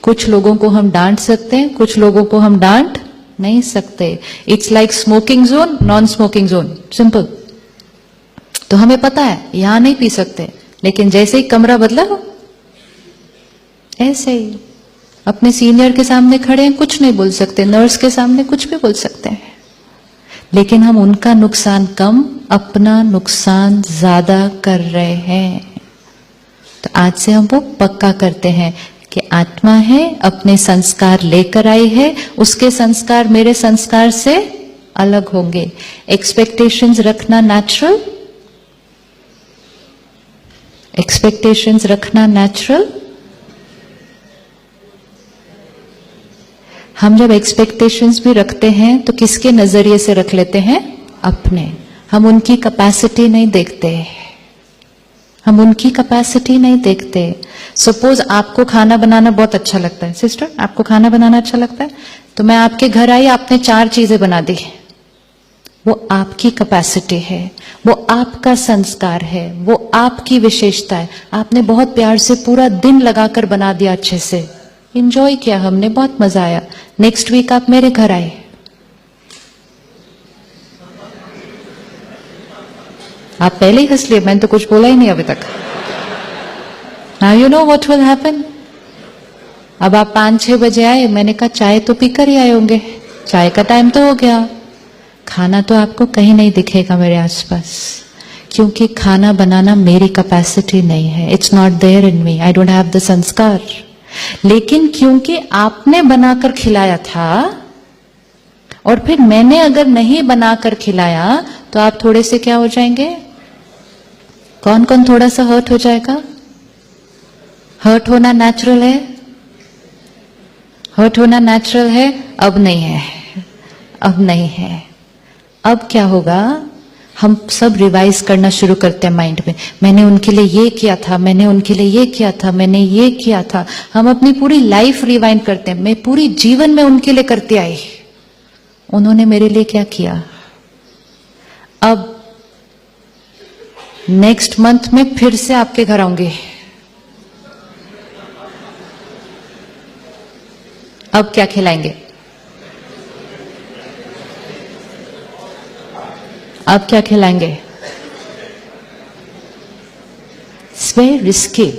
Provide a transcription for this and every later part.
कुछ लोगों को हम डांट सकते हैं, कुछ लोगों को हम डांट नहीं सकते। It's like smoking zone, non smoking zone, simple. तो हमें पता है यहां नहीं पी सकते, लेकिन जैसे ही कमरा बदला ऐसे ही अपने सीनियर के सामने खड़े हैं, कुछ नहीं बोल सकते, नर्स के सामने कुछ भी बोल सकते हैं, लेकिन हम उनका नुकसान कम, अपना नुकसान ज्यादा कर रहे हैं। तो आज से हम वो पक्का करते हैं कि आत्मा है, अपने संस्कार लेकर आई है, उसके संस्कार मेरे संस्कार से अलग होंगे। एक्सपेक्टेशंस रखना नेचुरल, एक्सपेक्टेशंस रखना नेचुरल। हम जब एक्सपेक्टेशंस भी रखते हैं तो किसके नजरिए से रख लेते हैं? अपने। हम उनकी कैपेसिटी नहीं देखते, हम उनकी कैपेसिटी नहीं देखते। सपोज आपको खाना बनाना बहुत अच्छा लगता है, सिस्टर आपको खाना बनाना अच्छा लगता है, तो मैं आपके घर आई, आपने 4 चीजें बना दी, वो आपकी कैपेसिटी है, वो आपका संस्कार है, वो आपकी विशेषता है। आपने बहुत प्यार से पूरा दिन लगाकर बना दिया, अच्छे से एंजॉय किया, हमने बहुत मजा आया। नेक्स्ट वीक आप मेरे घर आए, आप पहले ही हंस लिए, मैंने तो कुछ बोला ही नहीं अभी तक। Now you know what will happen. अब आप 5-6 बजे आए, मैंने कहा चाय तो पीकर ही आए होंगे, चाय का टाइम तो हो गया। खाना तो आपको कहीं नहीं दिखेगा मेरे आसपास, क्योंकि खाना बनाना मेरी कैपेसिटी नहीं है। It's not there in me, I don't have the sanskar. लेकिन क्योंकि आपने बनाकर खिलाया था, और फिर मैंने अगर नहीं बनाकर खिलाया तो आप थोड़े से क्या हो जाएंगे? कौन कौन थोड़ा सा हर्ट हो जाएगा? हर्ट होना नेचुरल है, हर्ट होना नेचुरल है। अब नहीं है, अब नहीं है। अब क्या होगा? हम सब रिवाइज करना शुरू करते हैं माइंड में, मैंने उनके लिए ये किया था, मैंने उनके लिए ये किया था, मैंने ये किया था। हम अपनी पूरी लाइफ रिवाइंड करते हैं, मैं पूरी जीवन में उनके लिए करती आई, उन्होंने मेरे लिए क्या किया। अब नेक्स्ट मंथ में फिर से आपके घर आऊंगी, अब क्या खिलाएंगे? अब क्या खिलाएंगे? It's very risky.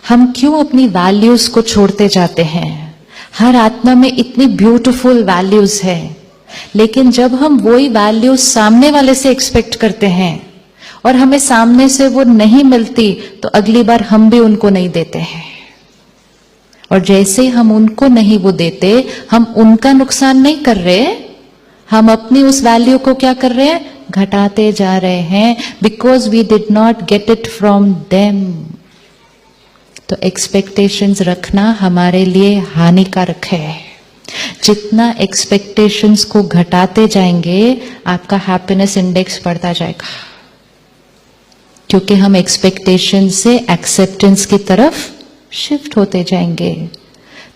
हम क्यों अपनी वैल्यूज को छोड़ते जाते हैं? हर आत्मा में इतनी ब्यूटीफुल वैल्यूज है, लेकिन जब हम वही वैल्यूज सामने वाले से एक्सपेक्ट करते हैं और हमें सामने से वो नहीं मिलती, तो अगली बार हम भी उनको नहीं देते हैं। और जैसे हम उनको नहीं वो देते, हम उनका नुकसान नहीं कर रहे, हम अपनी उस वैल्यू को क्या कर रहे हैं? घटाते जा रहे हैं, because we did not get it from them. तो एक्सपेक्टेशंस रखना हमारे लिए हानिकारक है। जितना एक्सपेक्टेशंस को घटाते जाएंगे, आपका हैप्पीनेस इंडेक्स बढ़ता जाएगा, क्योंकि हम एक्सपेक्टेशन से एक्सेप्टेंस की तरफ शिफ्ट होते जाएंगे।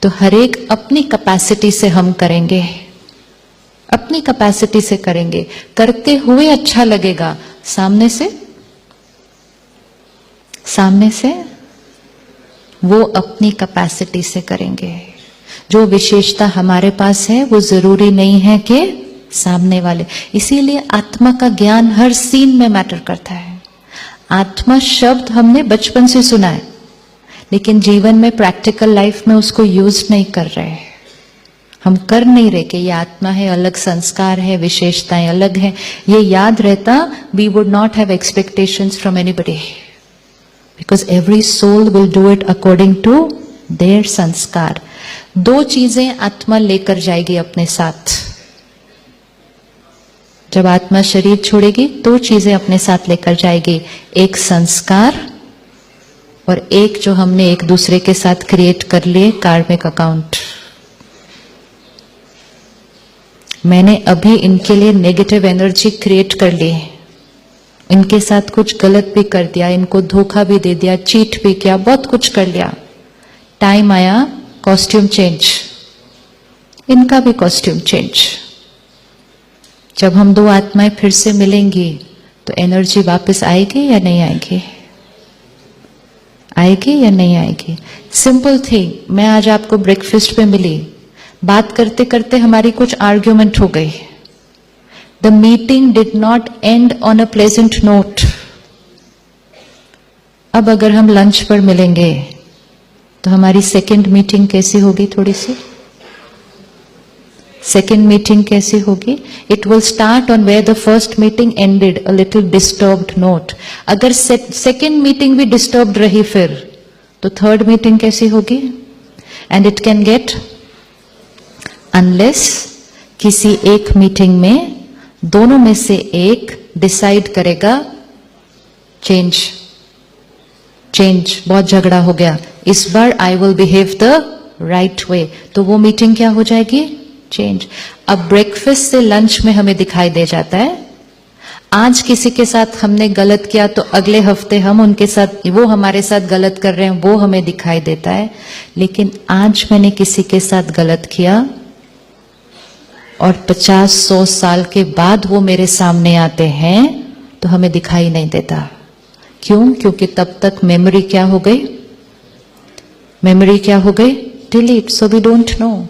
तो हर एक अपनी कैपेसिटी से हम करेंगे, अपनी कैपेसिटी से करेंगे, करते हुए अच्छा लगेगा। सामने से वो अपनी कैपेसिटी से करेंगे। जो विशेषता हमारे पास है वो जरूरी नहीं है कि सामने वाले। इसीलिए आत्मा का ज्ञान हर सीन में मैटर करता है। आत्मा शब्द हमने बचपन से सुना है, लेकिन जीवन में प्रैक्टिकल लाइफ में उसको यूज नहीं कर रहे। हम कर नहीं रहे कि ये आत्मा है, अलग संस्कार है, विशेषताएं अलग हैं। ये याद रहता, we would not have expectations from anybody, because every soul will do it according to their sanskar. 2 चीजें आत्मा लेकर जाएगी अपने साथ। जब आत्मा शरीर छोड़ेगी, 2 चीजें अपने साथ लेकर जाएगी, एक संस्कार और एक जो हमने एक दूसरे के साथ क्रिएट कर लिए कार्मिक अकाउंट। मैंने अभी इनके लिए नेगेटिव एनर्जी क्रिएट कर ली, इनके साथ कुछ गलत भी कर दिया, इनको धोखा भी दे दिया, चीट भी किया, बहुत कुछ कर लिया। टाइम आया कॉस्ट्यूम चेंज, इनका भी कॉस्ट्यूम चेंज। जब हम 2 आत्माएं फिर से मिलेंगी तो एनर्जी वापस आएगी या नहीं आएगी? आएगी या नहीं आएगी? सिंपल थी, मैं आज आपको ब्रेकफास्ट पे मिली, बात करते करते हमारी कुछ आर्ग्यूमेंट हो गई. The meeting did not and on a pleasant note. अब अगर हम लंच पर मिलेंगे तो हमारी सेकेंड मीटिंग कैसी होगी? थोड़ी सी सेकेंड मीटिंग कैसी होगी? It will start on where the first meeting ended, a little disturbed note. अगर सेकेंड मीटिंग भी डिस्टर्ब्ड रही फिर तो थर्ड मीटिंग कैसी होगी? And it can get, unless किसी एक मीटिंग में दोनों में से एक डिसाइड करेगा चेंज, बहुत झगड़ा हो गया, इस बार I will behave the right way, तो वो मीटिंग क्या हो जाएगी? चेंज. अब ब्रेकफास्ट से लंच में हमें दिखाई दे जाता है, आज किसी के साथ हमने गलत किया तो अगले हफ्ते हम उनके साथ, वो हमारे साथ गलत कर रहे हैं, वो हमें दिखाई देता है. लेकिन आज मैंने किसी के साथ गलत किया और 50-100 साल के बाद वो मेरे सामने आते हैं तो हमें दिखाई नहीं देता. क्यों? क्योंकि तब तक मेमोरी क्या हो गई? Delete. So we don't no.